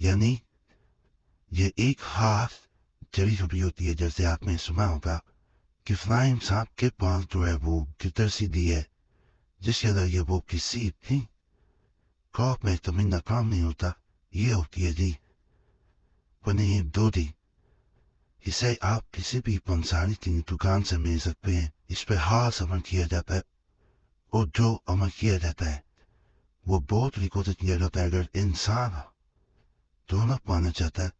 Yani ilk harf territorial diye ceze yapmayı sunmamda kiflayım sap ke panture bu kütürsi diye dışarıda yapıp kisipti kalkmakta minna kamlıyorda yok diye di bana dodi Hisay ap kisipi pansani tinutukan sa mesa pe ispeha sa mankiya pe o jo amakiya pe वो बहुत record किया जाता है अगर इंसान दोनों पाना चाहता है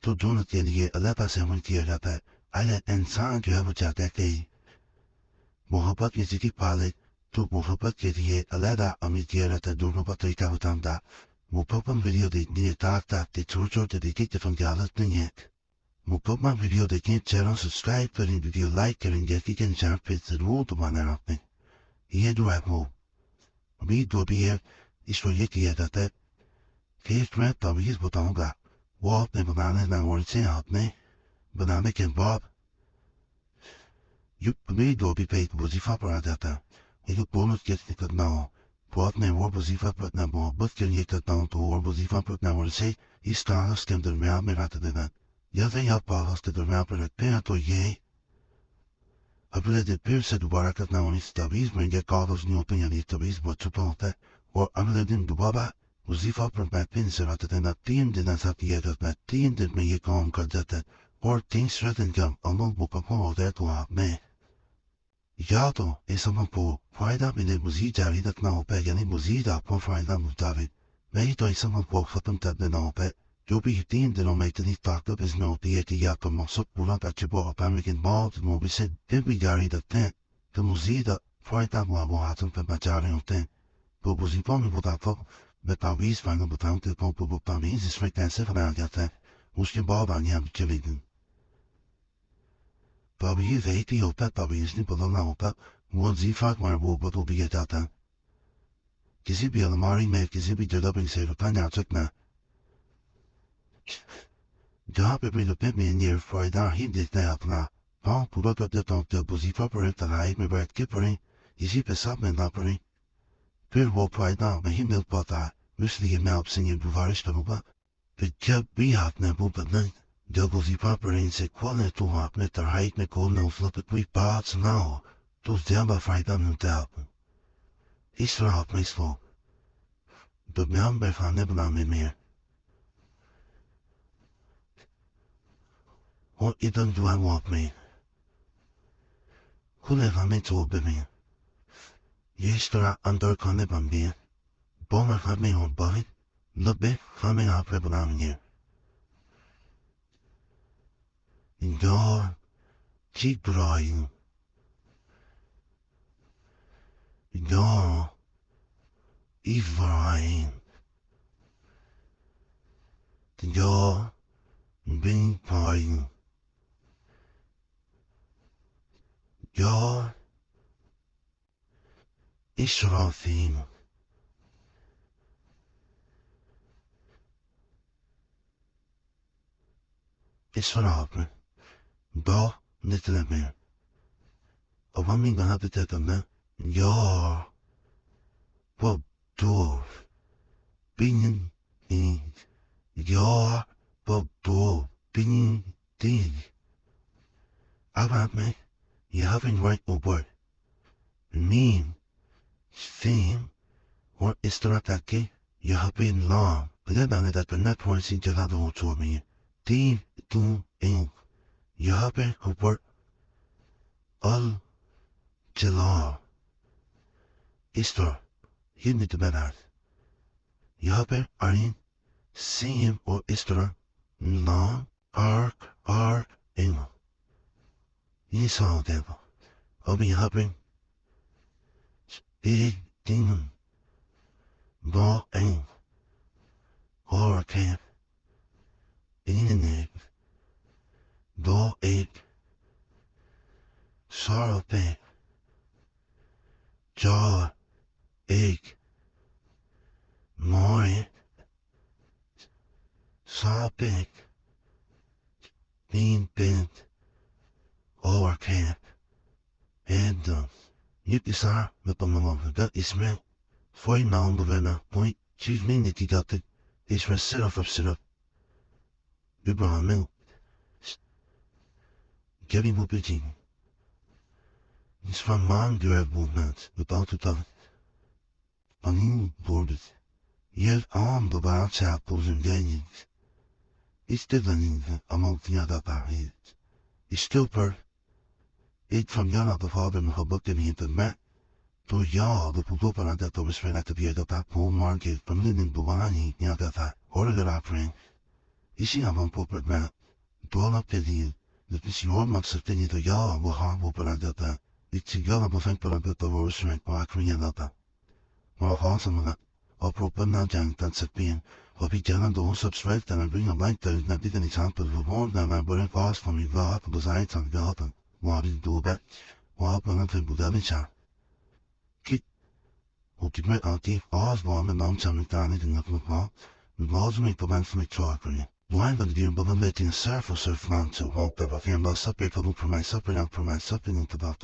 तो दोनों के लिए अल्लाह का सेवन किया जाता है अगर इंसान जो है वो चाहता है कि मोहब्बत किसी की पाले तो मोहब्बत के लिए अल्लाह का अमीर किया जाता है दोनों का तरीका बताऊंगा मुकम्मल वीडियो देखने के ताकि छोटे तरीके की फंकी हालत नहीं है मुकम्मल वीडियो देखें चैनल सब्सक्राइब करें वीडियो लाइक करें जैसे कि इंसान पे जरूर दबाना रखें ये जो है वो अभी जो भी है इसको ये किया जाता है कि इसमें तवीज़ बताऊंगा वो आपने बनाने में और से आपने बनाने के बाद ये अभी जो भी पे वजीफा पढ़ा जाता है ये बोनस कैसे करना हो तो आपने वो वजीफा पढ़ना मोहब्बत के लिए करता हूँ तो और वजीफा पढ़ना और से इस कागज के दरमियान में रख देना जैसे ही आप कागज के दरमियान पर रखते हैं तो ये अगले दिन फिर से दोबारा करना और इस तवीज़ में ये कागज नहीं होते यानी तवीज़ बहुत छुपा होता है और अगले दिन दोबारा वजीफा पर मैं फिर से रख देना 3 दिन ऐसा किया जाता है 3 दिन में ये काम कर जाता है और तीसरे दिन जब अमल मुकम्मल हो जाए तो आपने या तो इस अमल को फायदा मिले मजीद जारी रखना होता है यानी मजीद आपको फायदा मुताबिक नहीं तो इस अमल को ख़त्म कर देना होता है जो भी 3 दिनों में इतनी ताकत इसमें होती है कि आपका मकसद पूरा कर चुका होता है लेकिन बाद में से फिर भी जारी रखते हैं तो मजीद फायदा वो हासिल करना चाह रहे होते हैं तो वजीफा में बताता हूँ मैं तावीज़ फाइनल बताऊँ तो तावीज़ इसमें कैसे बनाया जाता है उसके बाद आगे हम चलेंगे तावीज़ एक ही होता है तावीज़ नहीं बदलना होता वजीफा में वो बदल दिया जाता है किसी भी अलमारी में किसी भी जगह पर इसे रखा जा सकता है जहाँ पे भी रुपये में ये फायदा ही देता है अपना पाँव पूरा कर देता हूँ जब वजीफा पढ़े तराई में बैठ के पढ़ें इसी पे सब में ना पढ़ें फिर वो फायदा नहीं मिल पाता है इसलिए मैं आपसे ये गुजारिश करूँगा कि जब भी आपने वो बदलें जब वजीफा पढ़ें इसे खोलें तो आपने तराई में खोलना उस वक्त कोई बात सुना हो तो ज़्यादा फायदा मिलता है आपको इस तरह आपने इसको दरमियान में खाने बनाने में और इधर जो है वो आपने खुले खाने छोड़ में ये इस तरह अंदर खाने बन गए बोना खाने और बाहर लबे खाने आप बनाएंगे Jag gick bra in. Jag Ibrahim. Jag bin Pain. Jag Israfim. Israfim. Ba nitlemir. Avami ganabitetame. Ja. Vad då? Binin in. Ja. Vad då? Binin din. Avame. You haven't right a word. Mean. Theme. Or istaratake. You have been long. Bedebane dat ben net voor sin gelado oto me. Din tu in. You have been a word. Al Jalal. Istar. You need to be that. You have been arin. Sim or istar. Long. Ark. In. You saw them. I'll be helping. Big demon. Ball aim. Horror camp. In the neck. Ball ache. Sorrow pain. Jaw ache. Morning. Saw ache. Being bent. Horror camp. And Yukisar Mipamama, that is me. 4 pound of point, chief mean that he got it. Is for set off of sit up. überall Milch. Gary Mupitini. It's from Mandura movement about it. Panin bordet. Yet arm the wild chapels and ganyons. It's dividing among the other parties. It's still per. It from Yana the father and her book in the mat. To ya the Pupopana that was read at the beard of that poor market from living Buani, Yagata, or the offering. Is she among Pupert mat? Dwell up to the is your much of the ya will harm Pupanada. It's a yellow think but the worst rank by Koreanada. More awesome or Propana Jang that's a being, or be telling the whole substrate and bring a light that is not an example of more than I wouldn't pass from me up the sides on the garden. What did do that? What nothing but that is Kit. Who did make our teeth Osborne and Mountain McDonald in the football? We was make the man from the chalkery. Why would you be letting a surf or surf man to walk up a family supper for my supper and for my supping into the